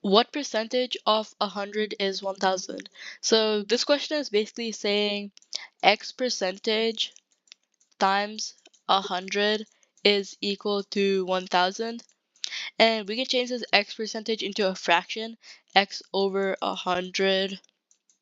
What percentage of 100 is 1000? So this question is basically saying X percentage times 100 is equal to 1000. And we can change this X percentage into a fraction. X over 100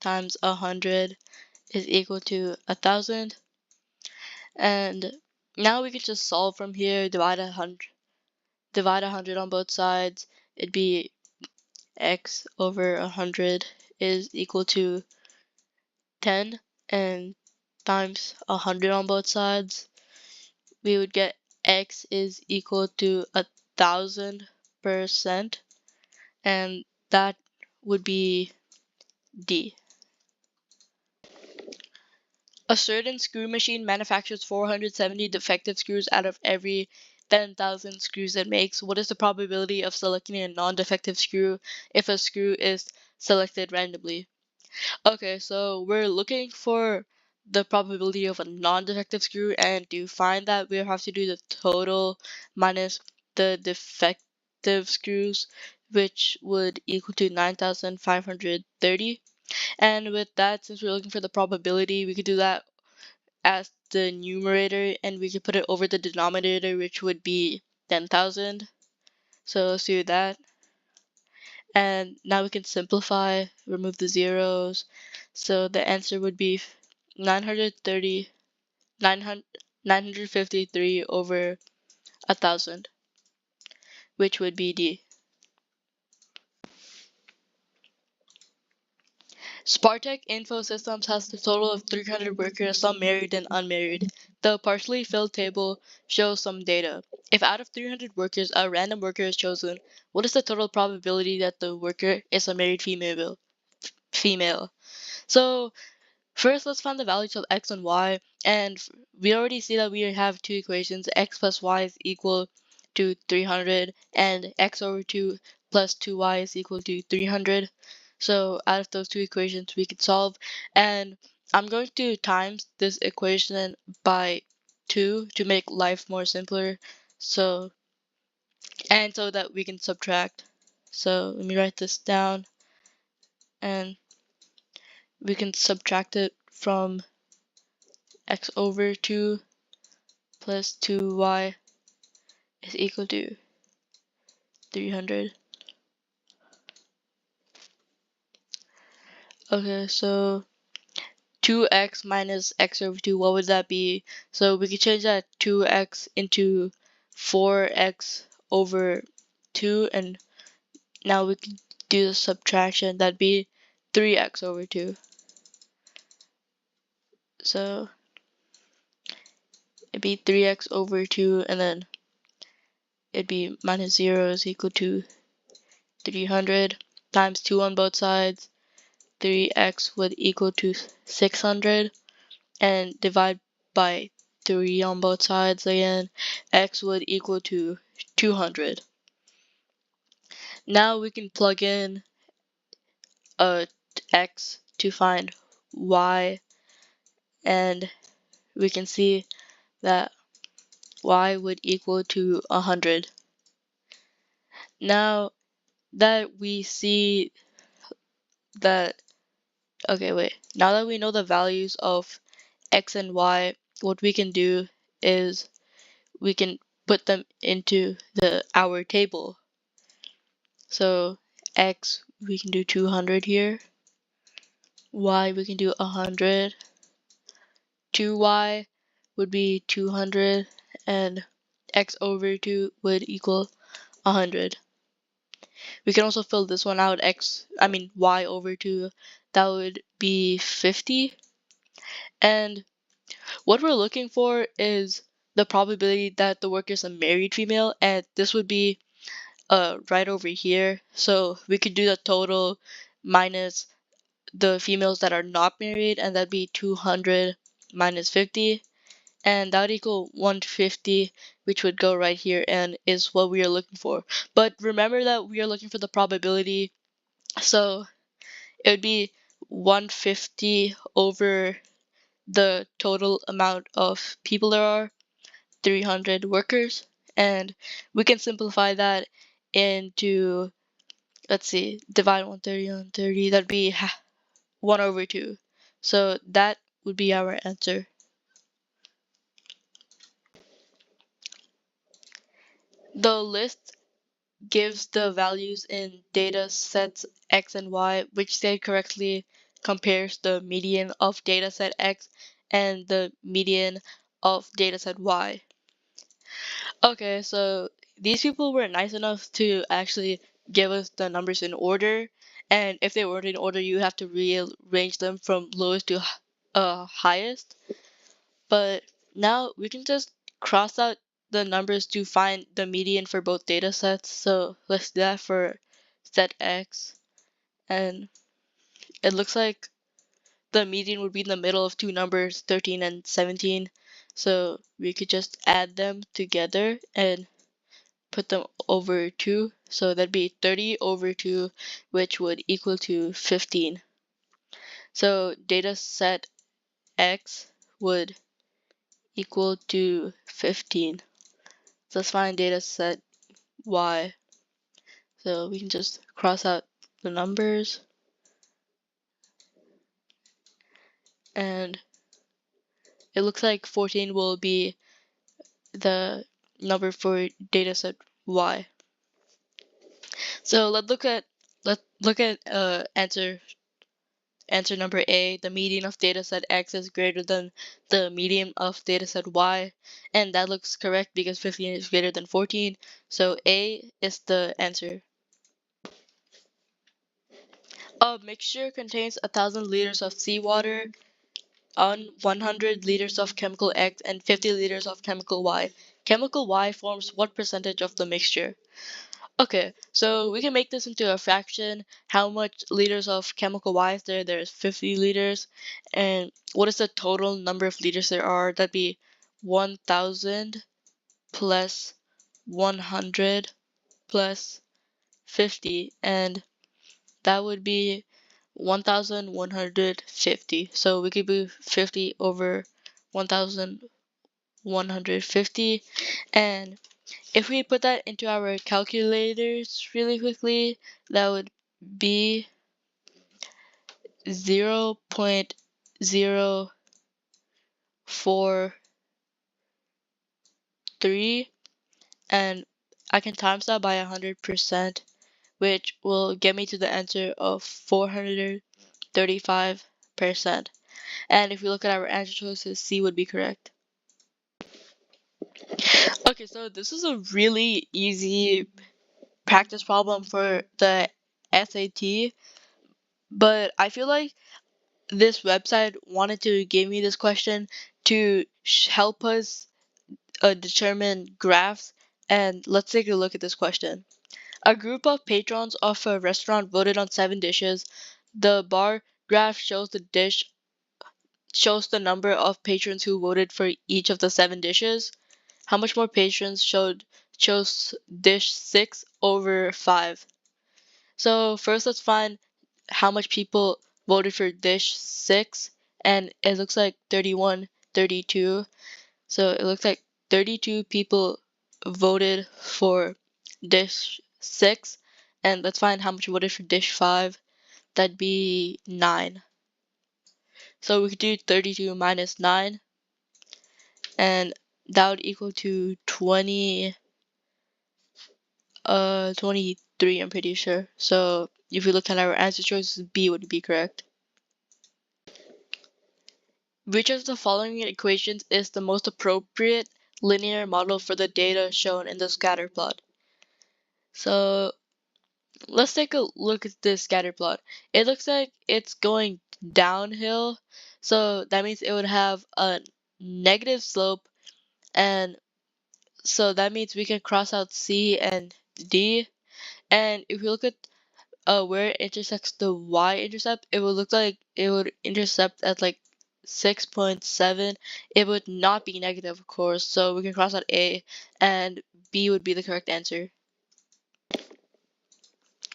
times 100 is equal to 1000. And now we can just solve from here, divide 100 on both sides. It'd be X over 100 is equal to 10, and times 100 on both sides, we would get X is equal to 1000%, and that would be D. A certain screw machine manufactures 470 defective screws out of every 10,000 screws it makes. What is the probability of selecting a non-defective screw if a screw is selected randomly? Okay, so we're looking for the probability of a non-defective screw, and to find that we have to do the total minus the defective screws, which would equal to 9,530. And with that, since we're looking for the probability, we could do that as the numerator, and we could put it over the denominator, which would be 10,000. So let's do that. And now we can simplify, remove the zeros. So the answer would be 930, 953 over 1000, which would be D. Spartech Info Systems has a total of 300 workers, some married and unmarried. The partially filled table shows some data. If out of 300 workers, a random worker is chosen, what is the total probability that the worker is a married female? So first, let's find the values of x and y, and we already see that we have two equations. X plus y is equal to 300, and x over 2 plus 2y is equal to 300. So out of those two equations, we could solve, and I'm going to times this equation by 2 to make life more simpler, so that we can subtract. So let me write this down, and we can subtract it from x over 2 plus 2y is equal to 300. Okay, so 2x minus x over 2, what would that be? So we could change that 2x into 4x over 2, and now we can do the subtraction. That'd be 3x over 2. So it'd be 3x over 2, and then it'd be minus 0 is equal to 300 times 2 on both sides. 3x would equal to 600, and divide by 3 on both sides again. X would equal to 200. Now we can plug in x to find y, and we can see that y would equal to 100. Now that we see that, okay, wait. Now that we know the values of x and y, what we can do is we can put them into our table. So x, we can do 200 here. Y, we can do 100. 2y would be 200, and x over 2 would equal 100. We can also fill this one out, y over 2, that would be 50. And what we're looking for is the probability that the worker is a married female, and this would be right over here. So we could do the total minus the females that are not married, and that'd be 200 minus 50, and that would equal 150, which would go right here and is what we are looking for. But remember that we are looking for the probability, so it would be 150 over the total amount of people there are, 300 workers, and we can simplify that into let's see, divide 130 on 30, that'd be 1 over 2. So that would be our answer. The list gives the values in data sets X and Y, which state correctly compares the median of data set X and the median of data set Y. Okay, so these people were nice enough to actually give us the numbers in order, and if they weren't in order, you have to rearrange them from lowest to highest. But now we can just cross out the numbers to find the median for both data sets. So let's do that for set X, and it looks like the median would be in the middle of two numbers, 13 and 17. So we could just add them together and put them over 2. So that'd be 30 over 2, which would equal to 15. So data set X would equal to 15. So let's find data set Y. So we can just cross out the numbers, and it looks like 14 will be the number for data set Y. So let's look at answer number A. The median of data set X is greater than the median of data set Y, and that looks correct because 15 is greater than 14. So A is the answer. A mixture contains 1,000 liters of seawater, 100 liters of chemical X, and 50 liters of chemical Y. Chemical Y forms what percentage of the mixture? Okay, so we can make this into a fraction. How much liters of chemical Y is there? There's 50 liters. And what is the total number of liters there are? That'd be 1,000 plus 100 plus 50. And that would be 1,150. So we could do 50 over 1,150. And if we put that into our calculators really quickly, that would be 0.043, and I can times that by 100%, which will get me to the answer of 435%. And if we look at our answer choices, C would be correct. Okay, so this is a really easy practice problem for the SAT, but I feel like this website wanted to give me this question to help us determine graphs. And let's take a look at this question. A group of patrons of a restaurant voted on 7 dishes. The bar graph shows the number of patrons who voted for each of the 7 dishes. How much more patrons chose dish 6 over 5? So first let's find how much people voted for dish 6, and it looks like 31, 32. So it looks like 32 people voted for dish 6, and let's find how much voted for dish 5. That'd be 9. So we could do 32 minus 9, and that would equal to 23, I'm pretty sure. So if we look at our answer choices, B would be correct. Which of the following equations is the most appropriate linear model for the data shown in the scatter plot? So let's take a look at this scatter plot. It looks like it's going downhill, so that means it would have a negative slope, and so that means we can cross out C and D. And if we look at where it intersects the y-intercept, it would look like it would intercept at like 6.7. It would not be negative, of course, so we can cross out A, and B would be the correct answer.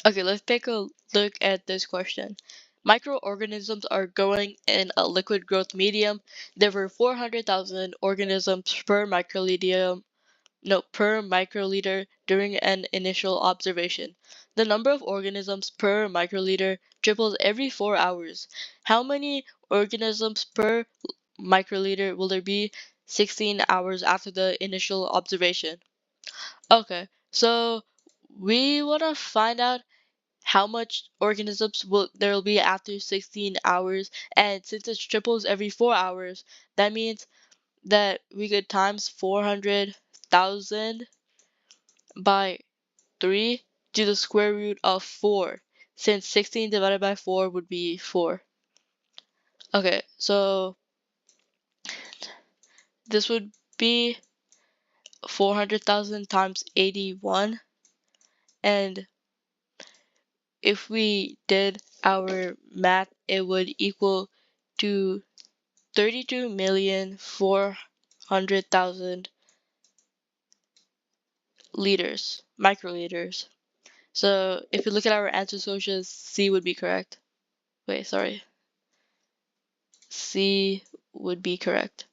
Okay, let's take a look at this question. Microorganisms are growing in a liquid growth medium. There were 400,000 organisms per no, per microliter during an initial observation. The number of organisms per microliter triples every 4 hours. How many organisms per microliter will there be 16 hours after the initial observation? Okay, so we want to find out how much organisms will there will be after 16 hours, and since it triples every 4 hours, that means that we could times 400,000 by 3 to the square root of 4, since 16 divided by 4 would be 4. Okay, so this would be 400,000 times 81, and if we did our math, it would equal to 32,400,000 liters, microliters. So if you look at our answer sources, C would be correct. Wait, sorry. C would be correct.